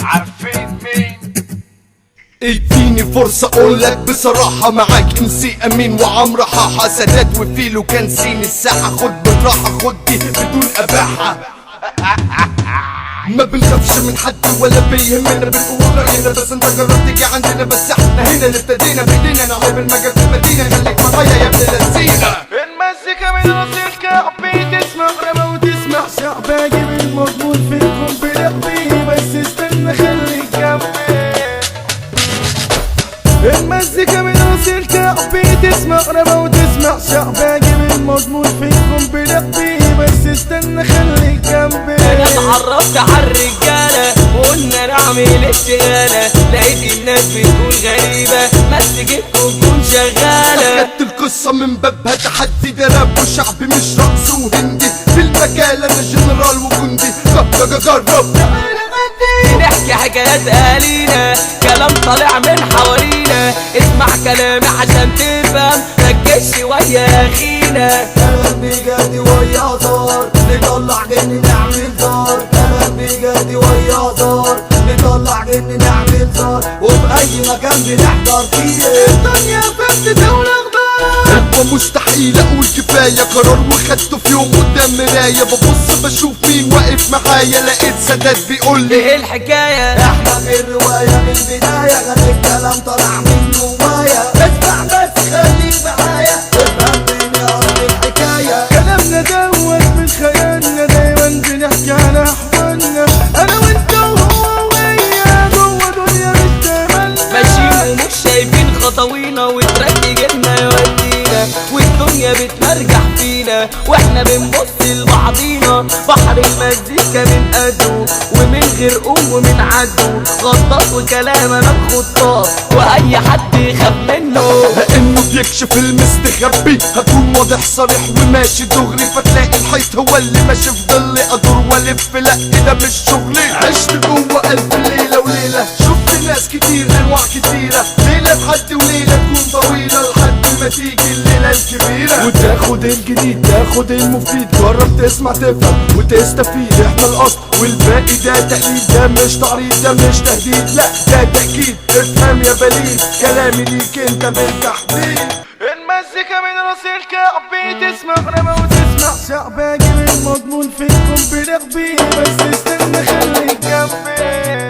عارفين مين؟ اديني فرصة اقولك بصراحة، معاك امسي امين وعمرو حاحة، سادات وفيلو كان سين الساحة، خد بالراحة خد دي بدون اباحة. ما بنخافش من حد ولا بيهمنا، بنقول رأينا بس انت جربت تيجي عندنا، بس احنا هنا اللي ابتدينا بايدينا نعمل المجال في المدينة، خليك معايا يا ابن اللذينة. المزيكا من راس الكعبي تسمع رمى وتسمع شعباجي بالمضمون فيكم بلقبي، بس استنى خليك جنبي. المزيكا من راس الكعبي تسمع رمى وتسمع شعباجي بالمضمون فيكم بلقبي، بس استنى خليك جنبي. انا اتعرفت عالرجالة وقلنا نعمل اشتغالة، لقيت الناس بتقول غريبة مسجتكم تكون شغالة. خدت القصة من بابها تحدي، ده راب وشعبي مش رقص وهندي، في المجال انا جنرال وجندي، جرب نحكي حكايات اهالينا، كلام طالع من حوالينا، اسمع كلامي عشان تفهم، ركز شوية يا اخينا. كلام بجد ويا هزار، نطلع جن نعمل زار، كلام بجد ويا هزار، نطلع جن نعمل زار، وفي اي مكان بنحضر فيه الدنيا فاتت والاخبار. هو مستحيل اقول كفاية، قرار وخدته في يوم قدام مراية، ببص بشوف مين واقف معايا، لقيت سادات بيقول لي ايه الحكاية؟ احنا في الرواية من البداية، غير الكلام طلع من جوايا، اسمع بس خليك معايا، افهم مني اصل الحكاية. كلامنا دوت من خيالنا، دايما بنحكي على احوالنا، انا وانت وهو ويا جوه دنيا مش تملنا، ماشيين ومش شايفين خطوينا، وتركي جبنا يودينا، والدنيا بتمرجح فينا، واحنا بنبص لبعضينا، بحر المزيكا من قده ومن غير ومن عدو، غطاس وكلام انا الخطاط، واي حد يخاف منه انه بيكشف المستخبي، هكون واضح صريح وماشي دغري، فتلاقي الحيط هو اللي ماشي في ضلي، ادور والف لا ده مش شغلي. عشت جوه الف ليله وليله، شفت ناس كتير انواع كتيره، ليله تحدي وليله تكون طويله، لحد ما تيجي الليله الكبيره، وتاخد الجديد تاخد المفيد، جرب تسمع تفهم وتستفيد، احنا الاصل والباقي ده تقليد، ده مش تعريض ده مش تهديد، لا ده تأكيد، افهم يا بليد كلامي ليك انت بالتحديد. المزيكا من راس الكعبي تسمع رمى وتسمع شعباجي بالمضمون فيكم بلقبي، بس استنى خليك جنبي.